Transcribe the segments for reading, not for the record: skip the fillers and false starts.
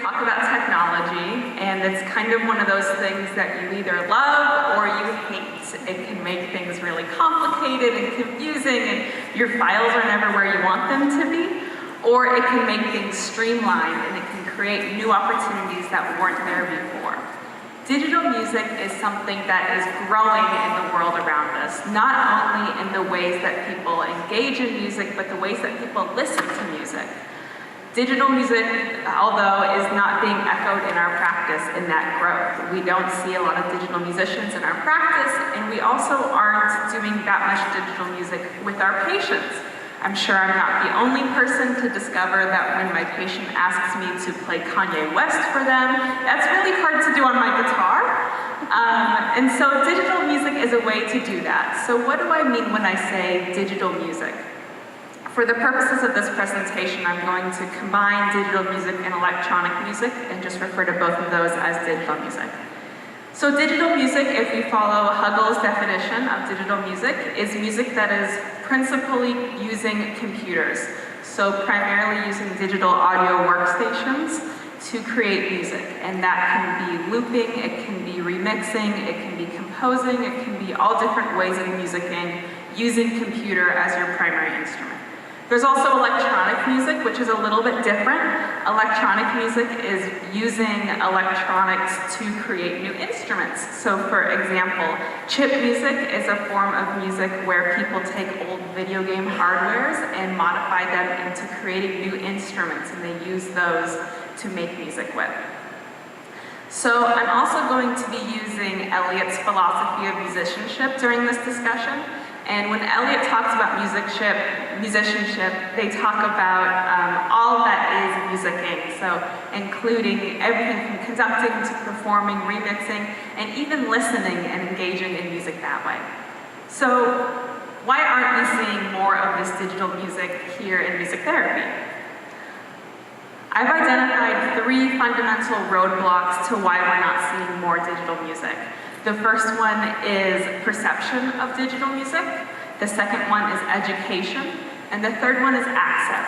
talk about technology, and it's kind of one of those things that you either love or you hate. It can make things really complicated and confusing, and your files are never where you want them to be, or it can make things streamlined, and it can create new opportunities that weren't there before. Digital music is something that is growing in the world around us, not only in the ways that people engage in music, but the ways that people listen to music. Digital music, although, is not being echoed in our practice in that growth. We don't see a lot of digital musicians in our practice, and we also aren't doing that much digital music with our patients. I'm sure I'm not the only person to discover that when my patient asks me to play Kanye West for them, that's really hard to do on my guitar. And so digital music is a way to do that. So what do I mean when I say digital music? For the purposes of this presentation, I'm going to combine digital music and electronic music and just refer to both of those as digital music. So digital music, if we follow Huggle's definition of digital music, is music that is principally using computers. So primarily using digital audio workstations to create music. And that can be looping, it can be remixing, it can be composing, it can be all different ways of musicking using computer as your primary instrument. There's also electronic music, which is a little bit different. Electronic music is using electronics to create new instruments. So for example, chip music is a form of music where people take old video game hardwares and modify them into creating new instruments, and they use those to make music with. So I'm also going to be using Eliot's philosophy of musicianship during this discussion. And when Eliot talks about musicianship, they talk about all that is musicking, so including everything from conducting to performing, remixing, and even listening and engaging in music that way. So why aren't we seeing more of this digital music here in music therapy? I've identified 3 fundamental roadblocks to why we're not seeing more digital music. The first one is perception of digital music, the second one is education, and the third one is access.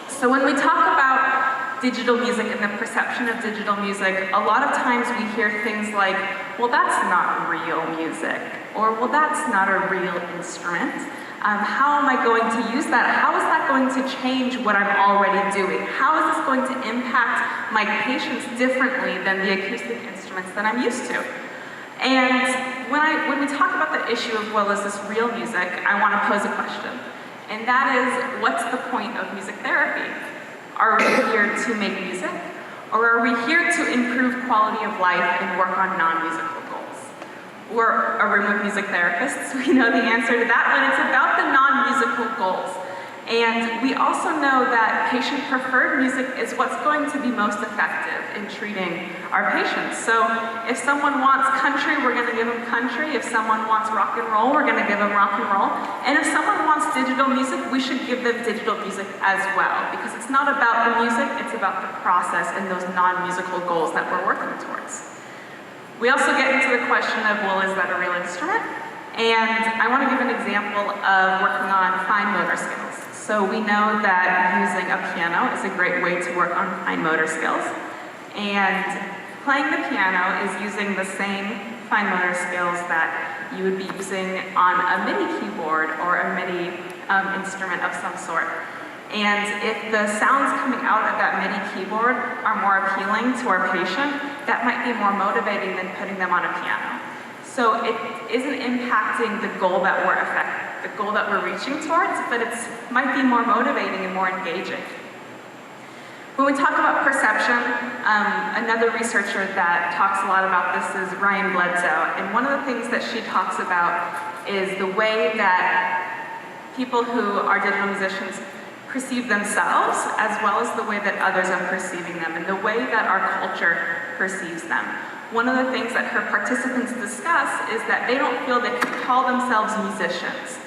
So when we talk about digital music and the perception of digital music, a lot of times we hear things like, well, that's not real music, or well, that's not a real instrument. How am I going to use that? How is that going to change what I'm already doing? How is this going to impact my patients differently than the acoustic instruments that I'm used to? And when we talk about the issue of, well, is this real music, I want to pose a question. And that is, what's the point of music therapy? Are we here to make music? Or are we here to improve quality of life and work on non-musical goals? We're a room of music therapists, we know the answer to that one. It's about the non-musical goals. And we also know that patient-preferred music is what's going to be most effective in treating our patients. So if someone wants country, we're going to give them country. If someone wants rock and roll, we're going to give them rock and roll. And if someone wants digital music, we should give them digital music as well, because it's not about the music, it's about the process and those non-musical goals that we're working towards. We also get into the question of, well, is that a real instrument? And I want to give an example of working on fine motor skills. So we know that using a piano is a great way to work on fine motor skills. And playing the piano is using the same fine motor skills that you would be using on a MIDI keyboard or a MIDI instrument of some sort. And if the sounds coming out of that MIDI keyboard are more appealing to our patient, that might be more motivating than putting them on a piano. So it isn't impacting the goal that we're reaching towards, but it might be more motivating and more engaging. When we talk about perception, another researcher that talks a lot about this is Ryan Bledsoe, and one of the things that she talks about is the way that people who are digital musicians perceive themselves, as well as the way that others are perceiving them, and the way that our culture perceives them. One of the things that her participants discuss is that they don't feel they can call themselves musicians.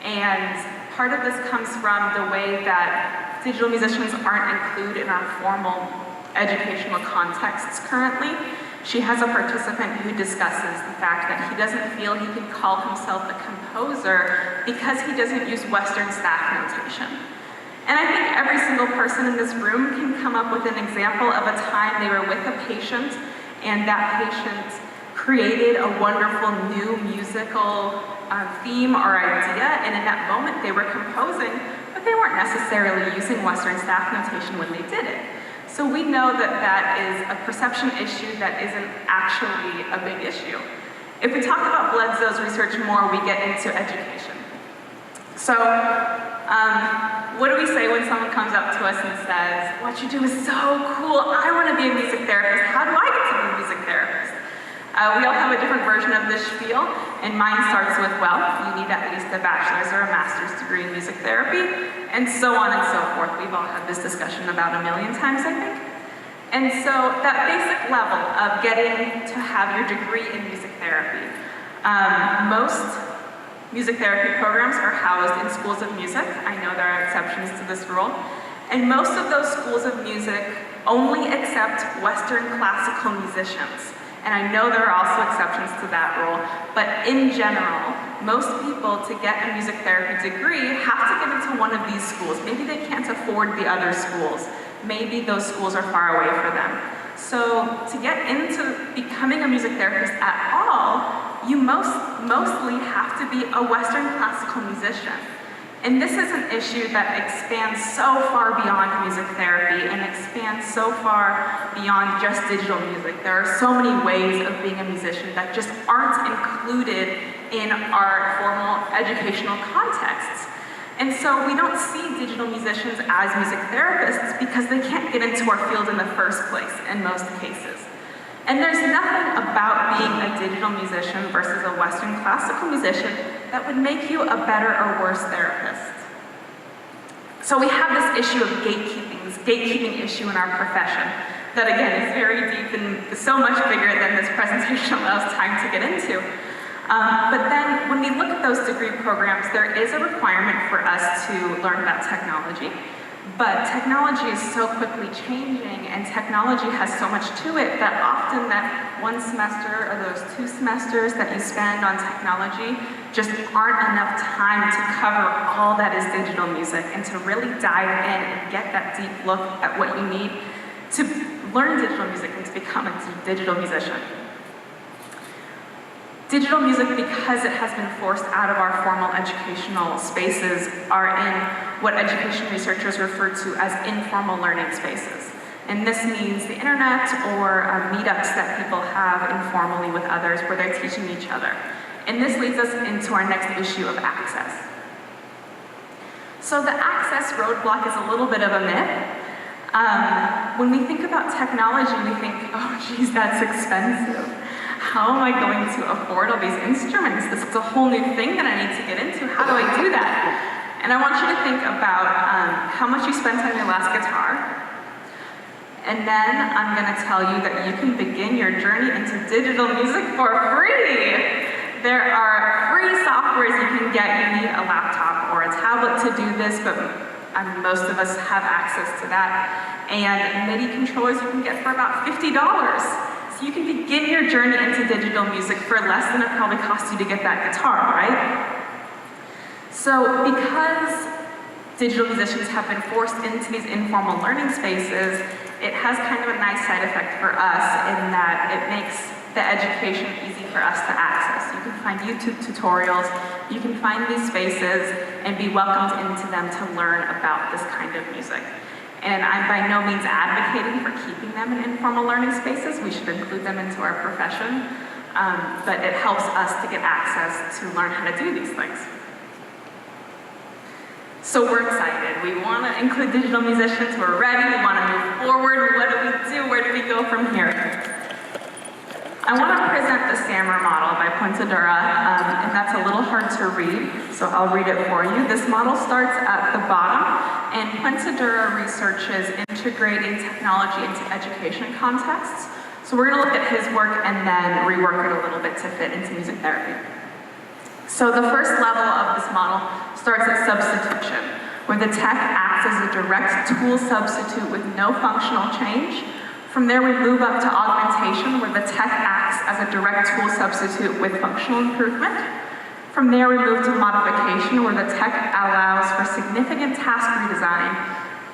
And part of this comes from the way that digital musicians aren't included in our formal educational contexts currently. She has a participant who discusses the fact that he doesn't feel he can call himself a composer because he doesn't use Western staff notation. And I think every single person in this room can come up with an example of a time they were with a patient and that patient created a wonderful new musical theme or idea, and in that moment they were composing, but they weren't necessarily using Western staff notation when they did it. So we know that that is a perception issue that isn't actually a big issue. If we talk about Bledsoe's research more, we get into education. So, what do we say when someone comes up to us and says, what you do is so cool, I want to be a music therapist, how do I get to be a music therapist? We all have a different version of this spiel, and mine starts with, well, you need at least a bachelor's or a master's degree in music therapy, and so on and so forth. We've all had this discussion about a million times, I think. And so that basic level of getting to have your degree in music therapy, most music therapy programs are housed in schools of music. I know there are exceptions to this rule. And most of those schools of music only accept Western classical musicians. And I know there are also exceptions to that rule, but in general, most people to get a music therapy degree have to get into one of these schools. Maybe they can't afford the other schools. Maybe those schools are far away for them. So to get into becoming a music therapist at all, you mostly have to be a Western classical musician. And this is an issue that expands so far beyond music therapy and expands so far beyond just digital music. There are so many ways of being a musician that just aren't included in our formal educational contexts. And so we don't see digital musicians as music therapists because they can't get into our field in the first place in most cases. And there's nothing about being a digital musician versus a Western classical musician that would make you a better or worse therapist. So we have this issue of gatekeeping issue in our profession that again is very deep and so much bigger than this presentation allows time to get into. But then when we look at those degree programs, there is a requirement for us to learn about technology. But technology is so quickly changing and technology has so much to it that often that one semester or those 2 semesters that you spend on technology just aren't enough time to cover all that is digital music and to really dive in and get that deep look at what you need to learn digital music and to become a digital musician. Digital music, because it has been forced out of our formal educational spaces, are in what education researchers refer to as informal learning spaces. And this means the internet or meetups that people have informally with others where they're teaching each other. And this leads us into our next issue of access. So the access roadblock is a little bit of a myth. When we think about technology, we think, oh geez, that's expensive. How am I going to afford all these instruments? This is a whole new thing that I need to get into. How do I do that? And I want you to think about how much you spent on your last guitar. And then I'm going to tell you that you can begin your journey into digital music for free. There are free softwares you can get. You need a laptop or a tablet to do this, but most of us have access to that. And MIDI controllers you can get for about $50. So you can begin your journey into digital music for less than it probably cost you to get that guitar, right? So because digital musicians have been forced into these informal learning spaces, it has kind of a nice side effect for us in that it makes the education easy for us to access. You can find YouTube tutorials, you can find these spaces and be welcomed into them to learn about this kind of music. And I'm by no means advocating for keeping them in informal learning spaces. We should include them into our profession, but it helps us to get access to learn how to do these things. So we're excited. We want to include digital musicians. We're ready. We want to move forward. What do we do? Where do we go from here? I want to present the SAMR model by Puentedura, and that's a little hard to read, so I'll read it for you. This model starts at the bottom, and Puentedura researches integrating technology into education contexts. So we're going to look at his work and then rework it a little bit to fit into music therapy. So the first level of this model starts at substitution, where the tech acts as a direct tool substitute with no functional change. From there, we move up to augmentation, where the tech acts as a direct tool substitute with functional improvement. From there, we move to modification, where the tech allows for significant task redesign,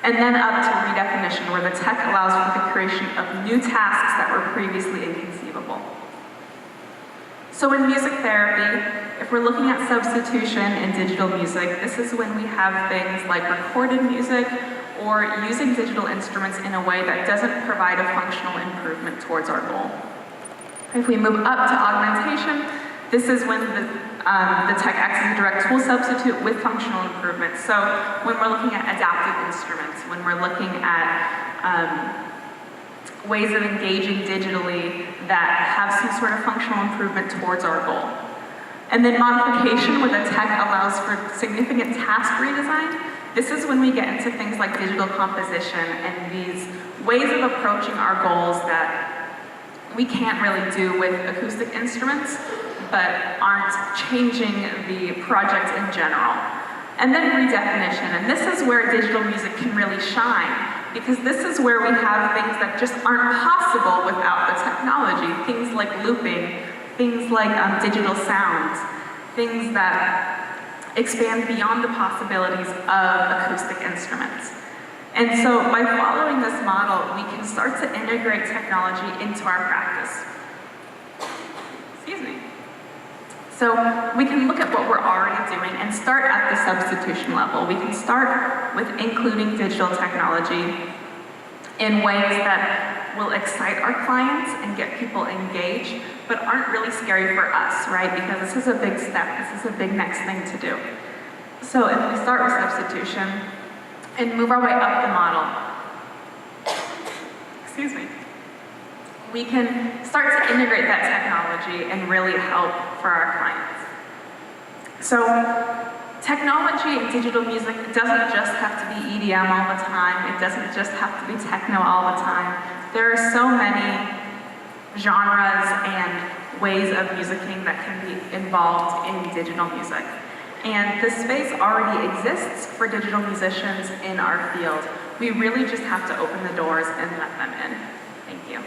and then up to redefinition, where the tech allows for the creation of new tasks that were previously inconceivable. So in music therapy, if we're looking at substitution in digital music, this is when we have things like recorded music or using digital instruments in a way that doesn't provide a functional improvement towards our goal. If we move up to augmentation, this is when the tech acts as a direct tool substitute with functional improvement. So when we're looking at adaptive instruments, when we're looking at ways of engaging digitally that have some sort of functional improvement towards our goal. And then modification, where the tech allows for significant task redesign. This is when we get into things like digital composition and these ways of approaching our goals that we can't really do with acoustic instruments, but aren't changing the project in general. And then redefinition, and this is where digital music can really shine, because this is where we have things that just aren't possible without the technology. Things like looping, things like digital sounds, things that expand beyond the possibilities of acoustic instruments. And so by following this model, we can start to integrate technology into our practice. Excuse me. So we can look at what we're already doing and start at the substitution level. We can start with including digital technology in ways that will excite our clients and get people engaged, but aren't really scary for us, right? Because this is a big step, this is a big next thing to do. So if we start with substitution and move our way up the model, excuse me, we can start to integrate that technology and really help for our clients. So technology in digital music doesn't just have to be EDM all the time. It doesn't just have to be techno all the time. There are so many genres and ways of musicking that can be involved in digital music. And this space already exists for digital musicians in our field. We really just have to open the doors and let them in. Thank you.